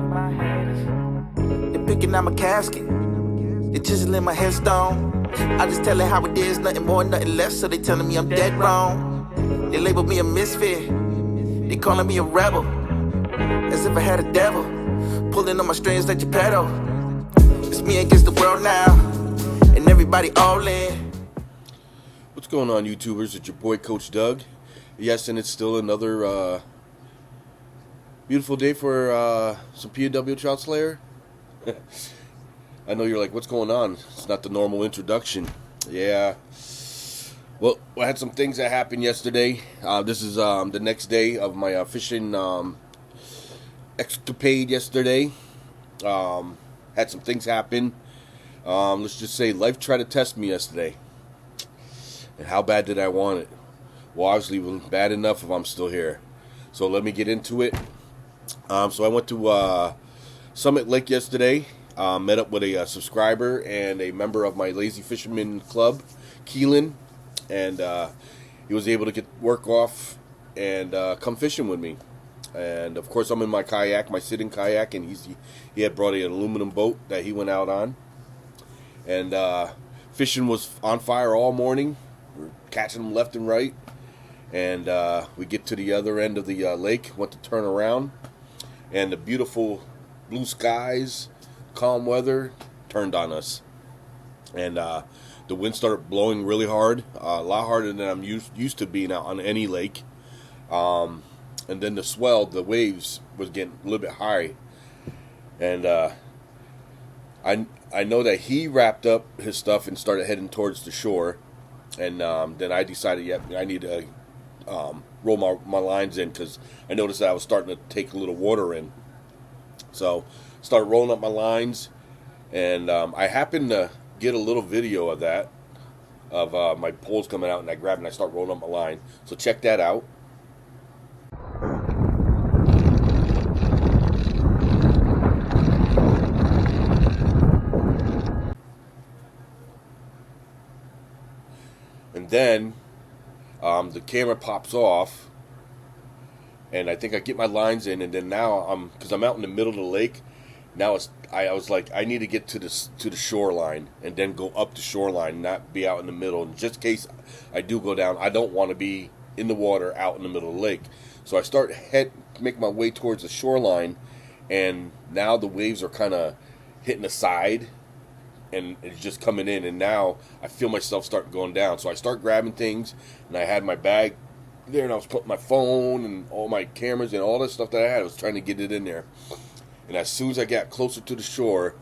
my haters. They picking out my casket. They chiseling my headstone. I just tell it how it is, nothing more, nothing less. So they telling me I'm dead wrong. They label me a misfit. They calling me a rebel. As if I had a devil pulling on my strings like Geppetto. It's me against the world now, and everybody all in. What's going on, YouTubers? It's your boy, Coach Doug. Yes, and it's still another beautiful day for some PNW Trout Slayer. I know you're like, what's going on? It's not the normal introduction. Yeah. Well, I had some things that happened yesterday. This is the next day of my fishing escapade yesterday. Had some things happen. Let's just say life tried to test me yesterday. And how bad did I want it? Well, obviously, it was bad enough if I'm still here. So let me get into it. So I went to Summit Lake yesterday. Met up with a subscriber and a member of my Lazy Fisherman Club, Keelan. And he was able to get work off and come fishing with me. And, of course, I'm in my kayak, my sitting kayak. And he had brought an aluminum boat that he went out on. And fishing was on fire all morning. We're catching them left and right. And we get to the other end of the lake, went to turn around. And the beautiful blue skies, calm weather, turned on us. And the wind started blowing really hard, a lot harder than I'm used to being out on any lake. And then the swell, the waves, was getting a little bit high. And I know that he wrapped up his stuff and started heading towards the shore. And then I decided, I need to roll my lines in because I noticed that I was starting to take a little water in. So started rolling up my lines, and I happened to get a little video of that, of my poles coming out, and I grab and I start rolling up my line. So check that out. And then the camera pops off, and I think I get my lines in, and then now because I'm out in the middle of the lake. Now I was like, I need to get to the shoreline and then go up the shoreline, not be out in the middle. And just in case I do go down, I don't want to be in the water out in the middle of the lake. So I start make my way towards the shoreline, and now the waves are kind of hitting the side. And it's just coming in, and now I feel myself start going down. So I start grabbing things, and I had my bag there, and I was putting my phone and all my cameras and all that stuff that I had. I was trying to get it in there. And as soon as I got closer to the shore,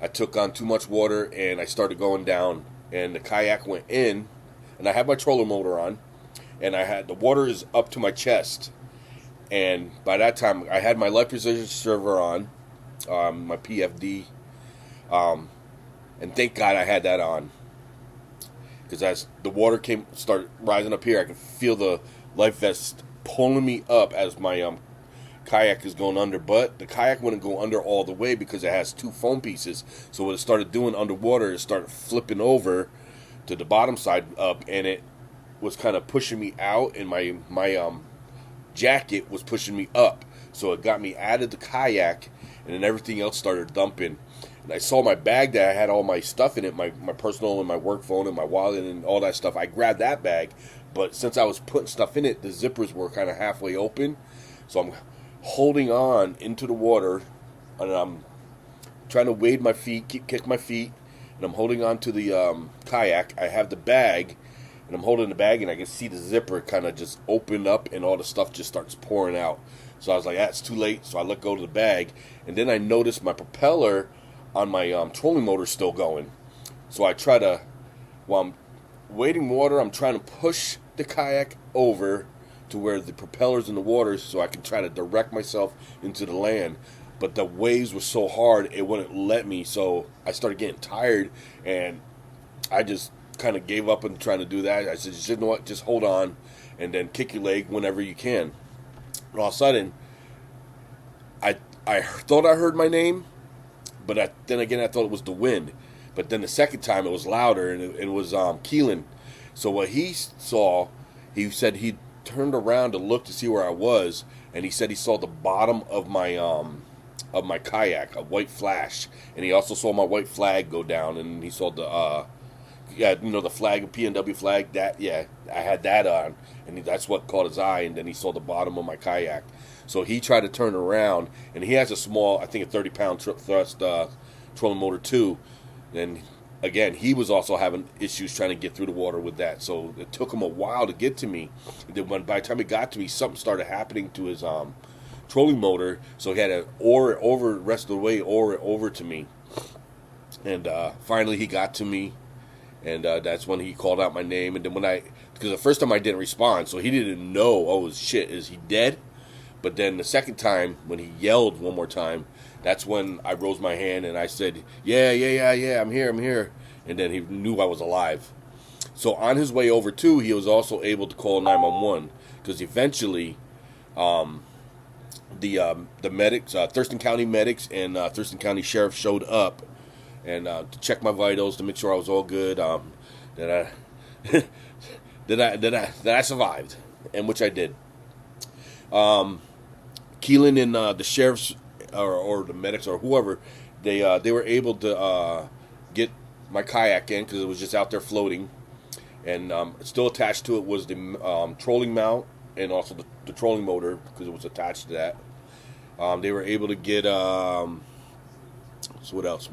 I took on too much water, and I started going down. And the kayak went in, and I had my trolling motor on, and the water is up to my chest. And by that time, I had my life preserver on, my PFD. And thank God I had that on, because as the water started rising up here, I could feel the life vest pulling me up as my kayak is going under. But the kayak wouldn't go under all the way because it has two foam pieces. So what it started doing underwater, it started flipping over to the bottom side up, and it was kind of pushing me out, and my jacket was pushing me up. So it got me out of the kayak, and then everything else started dumping. And I saw my bag that I had all my stuff in it, my personal and my work phone and my wallet and all that stuff. I grabbed that bag, but since I was putting stuff in it, the zippers were kind of halfway open. So I'm holding on into the water, and I'm trying to wade my feet, kick my feet, and I'm holding on to the kayak. I have the bag, and I'm holding the bag, and I can see the zipper kind of just open up, and all the stuff just starts pouring out. So I was like, it's too late, so I let go of the bag, and then I noticed my propeller on my trolling motor still going. So I try to, while I'm wading water, I'm trying to push the kayak over to where the propeller's in the water so I can try to direct myself into the land. But the waves were so hard, it wouldn't let me. So I started getting tired, and I just kind of gave up on trying to do that. I said, you know what, just hold on, and then kick your leg whenever you can. And all of a sudden, I thought I heard my name, but then again, I thought it was the wind. But then the second time, it was louder, and it was Keelan. So what he saw, he said he turned around to look to see where I was, and he said he saw the bottom of my of my kayak, a white flash, and he also saw my white flag go down, and he saw the the flag, PNW flag. That I had that on, and that's what caught his eye. And then he saw the bottom of my kayak, so he tried to turn around, and he has a small, I think a 30-pound thrust trolling motor too, and again, he was also having issues trying to get through the water with that. So it took him a while to get to me. Then by the time he got to me, something started happening to his trolling motor. So he had to oar it over the rest of the way, oar it over to me. And finally he got to me. And that's when he called out my name. And then because the first time I didn't respond, so he didn't know, oh shit, is he dead? But then the second time, when he yelled one more time, that's when I rose my hand and I said, yeah, I'm here. And then he knew I was alive. So on his way over too, he was also able to call 911 because eventually the medics, Thurston County medics and Thurston County Sheriff showed up and to check my vitals to make sure I was all good, that I survived, and which I did. Keelan and the sheriffs or the medics or whoever, they were able to get my kayak in because it was just out there floating, and still attached to it was the trolling mount and also the trolling motor because it was attached to that. They were able to get so what else?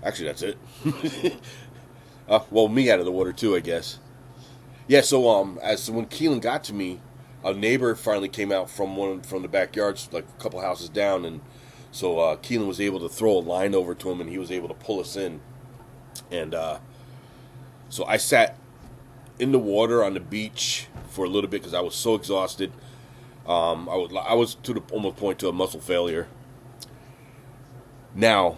Actually, that's it. Well, me out of the water too, I guess. Yeah. So when Keelan got to me, a neighbor finally came out from the backyards, like a couple houses down, and so Keelan was able to throw a line over to him, and he was able to pull us in. And so I sat in the water on the beach for a little bit because I was so exhausted. I was to the almost point to a muscle failure. Now,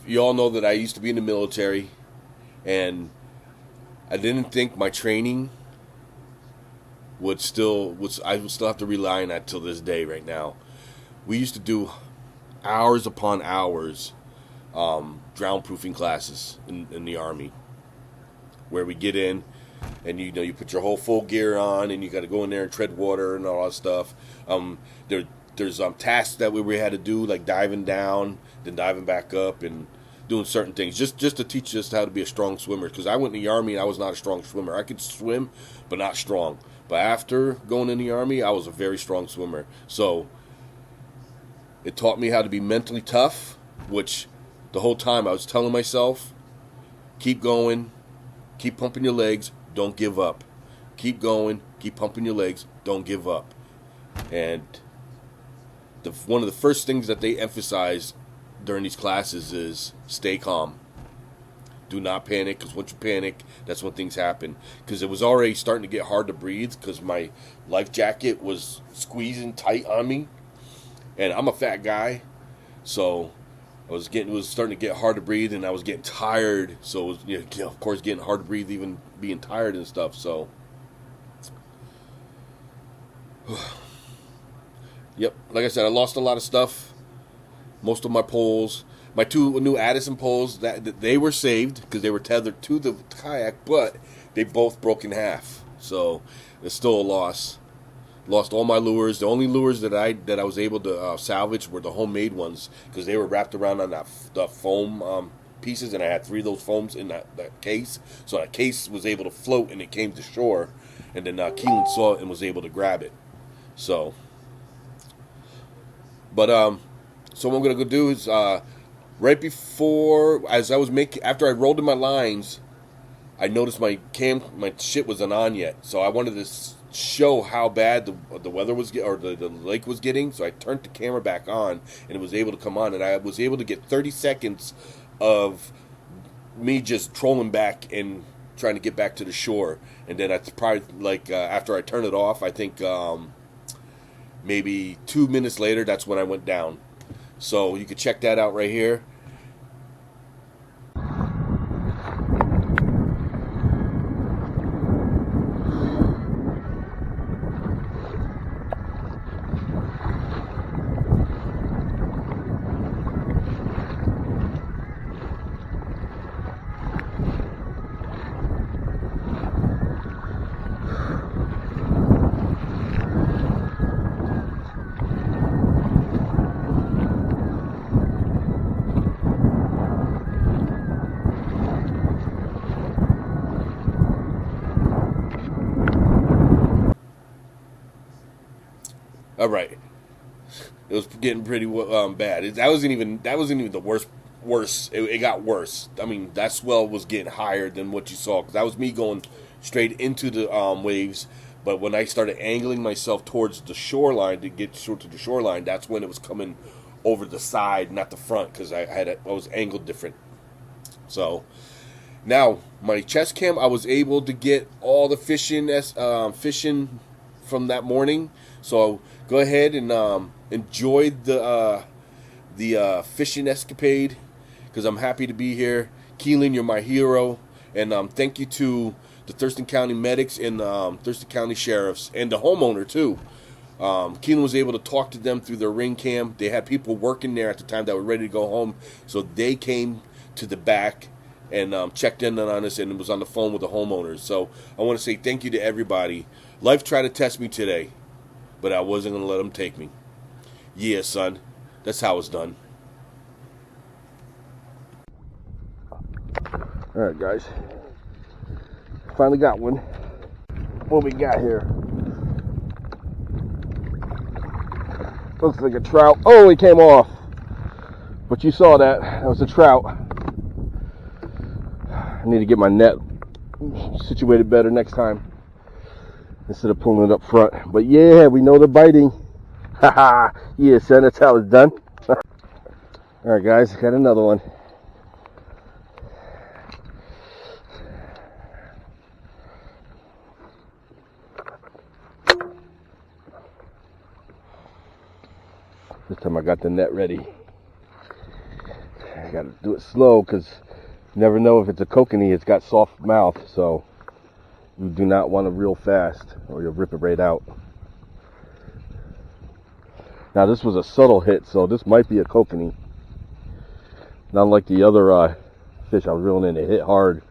you all know that I used to be in the military, and I didn't think my training I would still have to rely on that till this day right now. We used to do hours upon hours drown proofing classes in the Army, where we get in and you put your whole full gear on and you got to go in there and tread water and all that stuff. There's tasks that we had to do, like diving down, then diving back up and doing certain things just to teach us how to be a strong swimmer, because I went in the Army and I was not a strong swimmer. I could swim but not strong. But after going in the Army, I was a very strong swimmer. So it taught me how to be mentally tough, which the whole time I was telling myself, keep going, keep pumping your legs, don't give up. Keep going, keep pumping your legs, don't give up. And one of the first things that they emphasize during these classes is stay calm. Do not panic, because once you panic, that's when things happen. Because it was already starting to get hard to breathe because my life jacket was squeezing tight on me. And I'm a fat guy, so it was starting to get hard to breathe, and I was getting tired. So it was, of course, getting hard to breathe, even being tired and stuff. So, yep, like I said, I lost a lot of stuff. Most of my poles. My two new Addison poles, that they were saved because they were tethered to the kayak, but they both broke in half. So it's still a loss. Lost all my lures. The only lures that I was able to salvage were the homemade ones because they were wrapped around on the foam pieces, and I had 3 of those foams in that case. So that case was able to float, and it came to shore. And then Keelan saw it and was able to grab it. So, but so what I'm gonna go do is. Right before, after I rolled in my lines, I noticed my shit wasn't on yet. So I wanted to show how bad the weather was, or the lake was getting. So I turned the camera back on, and it was able to come on. And I was able to get 30 seconds of me just trolling back and trying to get back to the shore. And then I probably, after I turned it off, I think maybe 2 minutes later, that's when I went down. So you can check that out right here. All right. It was getting pretty bad. That wasn't even the worst. It got worse. I mean, that swell was getting higher than what you saw, because that was me going straight into the waves. But when I started angling myself towards the shoreline to get to the shoreline, that's when it was coming over the side, not the front, because I was angled different. So now my chest cam, I was able to get all the fishing from that morning. So go ahead and enjoy the fishing escapade, because I'm happy to be here. Keelan, you're my hero, and thank you to the Thurston County medics and Thurston County sheriffs and the homeowner too. Keelan was able to talk to them through their ring cam. They had people working there at the time that were ready to go home, so they came to the back and checked in on us and was on the phone with the homeowners. So I want to say thank you to everybody. Life tried to test me today, but I wasn't going to let them take me. Yeah, son. That's how it's done. Alright, guys. Finally got one. What we got here? Looks like a trout. Oh, he came off. But you saw that. That was a trout. I need to get my net situated better next time, instead of pulling it up front. But yeah, we know they're biting. Haha. Yeah, son, that's how it's done. Alright, guys, got another one. This time I got the net ready. I gotta do it slow, because you never know if it's a kokanee. It's got soft mouth, so you do not want to reel fast or you'll rip it right out. Now this was a subtle hit, so this might be a kokanee. Not like the other fish I was reeling in. It hit hard.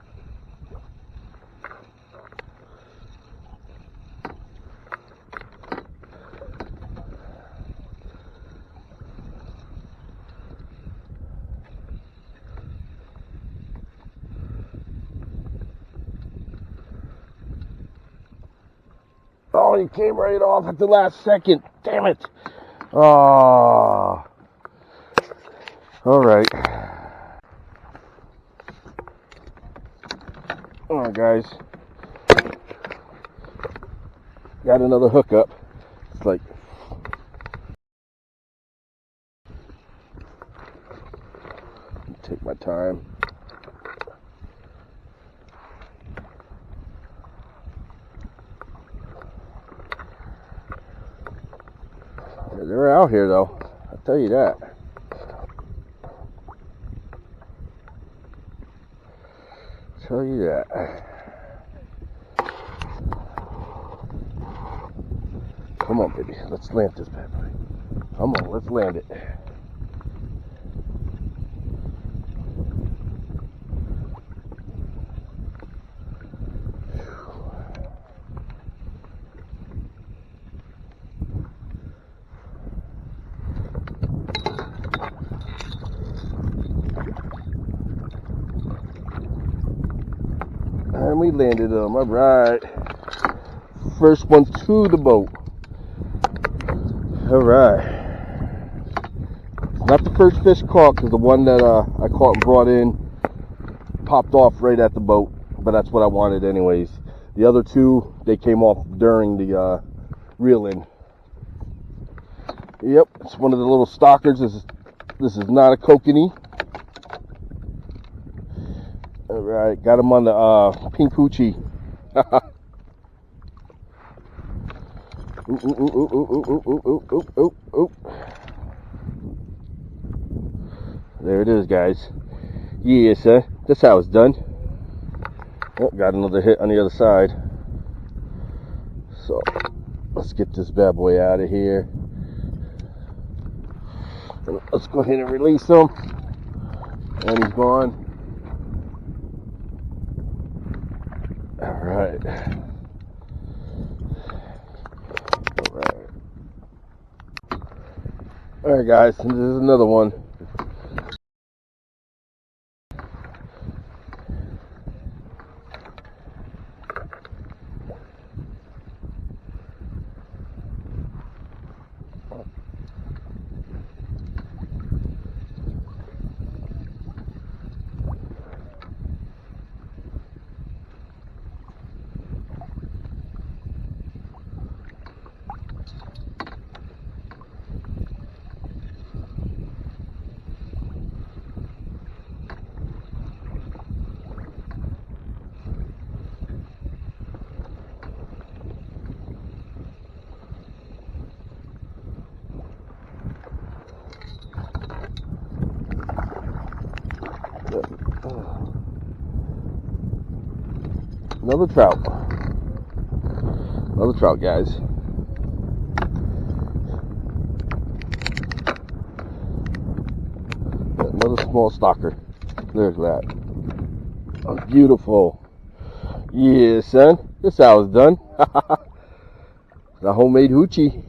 Oh, he came right off at the last second. Damn it. Oh. All right. All right, guys. Got another hookup. It's like, take my time. They're out here, though. I'll tell you that. Tell you that. Come on, baby. Let's land this bad boy. Come on, let's land it. And we landed them. All right. First one to the boat. All right. Not the first fish caught, because the one that I caught and brought in popped off right at the boat. But that's what I wanted anyways. The other two, they came off during the reel-in. Yep, it's one of the little stalkers. This is not a kokanee. All right, got him on the pink hoochie. Ooh, ooh, ooh, ooh, ooh, ooh, ooh, ooh, ooh, ooh. There it is, guys. Yeah, sir. That's how it's done. Oh, got another hit on the other side. So, let's get this bad boy out of here. Let's go ahead and release him. And he's gone. Alright. Alright, guys, and this is another one. Another trout. Another trout, guys. Another small stalker. There's that. Oh, beautiful. Yeah, son. This how it's done. The homemade hoochie.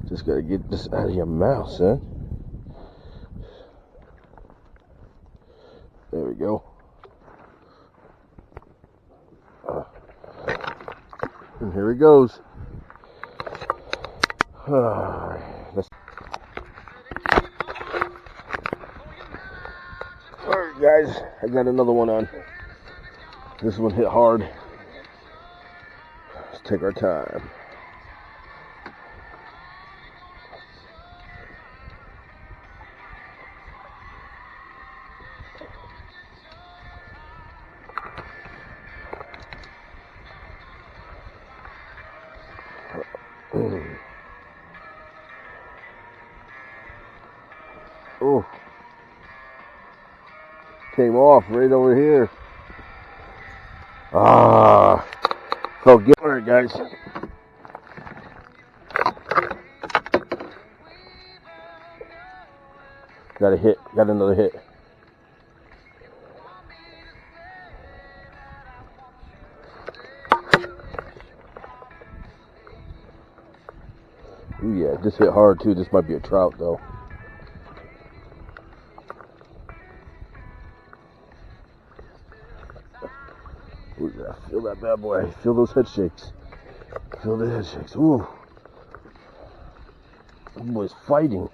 Just gotta get this out of your mouth, son. There we go. And here he goes. Alright, guys, I got another one on. This one hit hard. Let's take our time. Oh, came off right over here. Ah, felt good. All right, guys. Got a hit. Got another hit. Ooh, yeah, this hit hard too. This might be a trout though. Ooh, yeah, feel that bad boy. Feel those head shakes. Feel the head shakes. Ooh. That boy's fighting.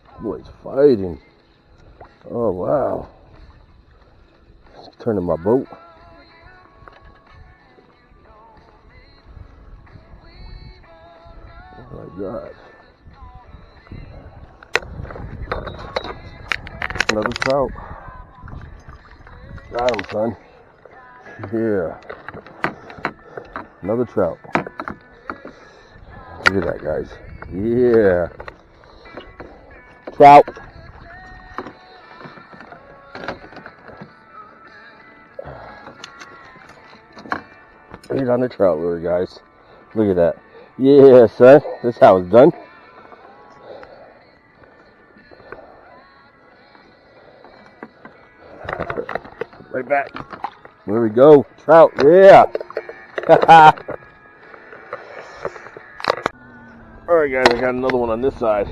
That boy's fighting. Oh, wow. It's turning my boat. Oh my God. Another trout. Got him, son. Yeah. Another trout. Look at that, guys. Yeah. Trout. Right on the trout lure, guys. Look at that. Yeah, son. That's how it's done. Right back. There we go. Trout. Yeah. Alright, guys. I got another one on this side.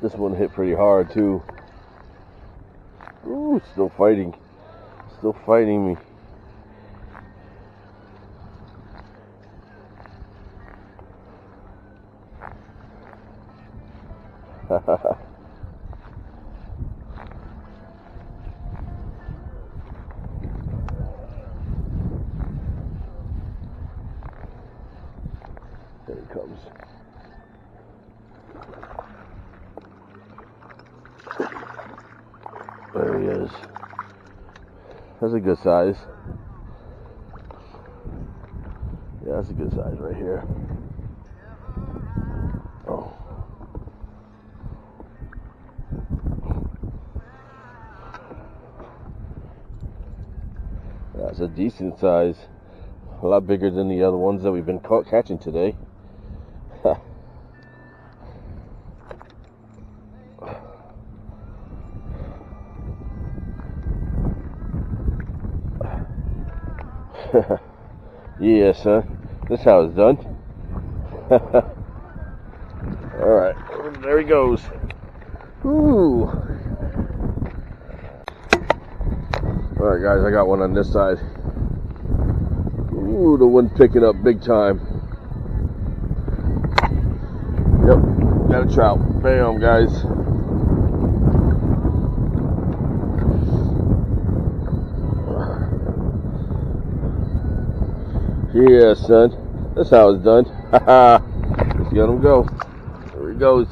This one hit pretty hard too. Ooh, still fighting. Still fighting me. There he comes. There he is. That's a good size. Yeah, that's a good size right here. Oh. That's a decent size. A lot bigger than the other ones that we've been catching today. Yeah, son. That's how it's done. Alright, there he goes. Ooh. Alright, guys, I got one on this side. Ooh, the wind picking up big time. Yep, got a trout. Bam, guys. Yeah, son. That's how it's done. Haha. Let's let him go. There he goes.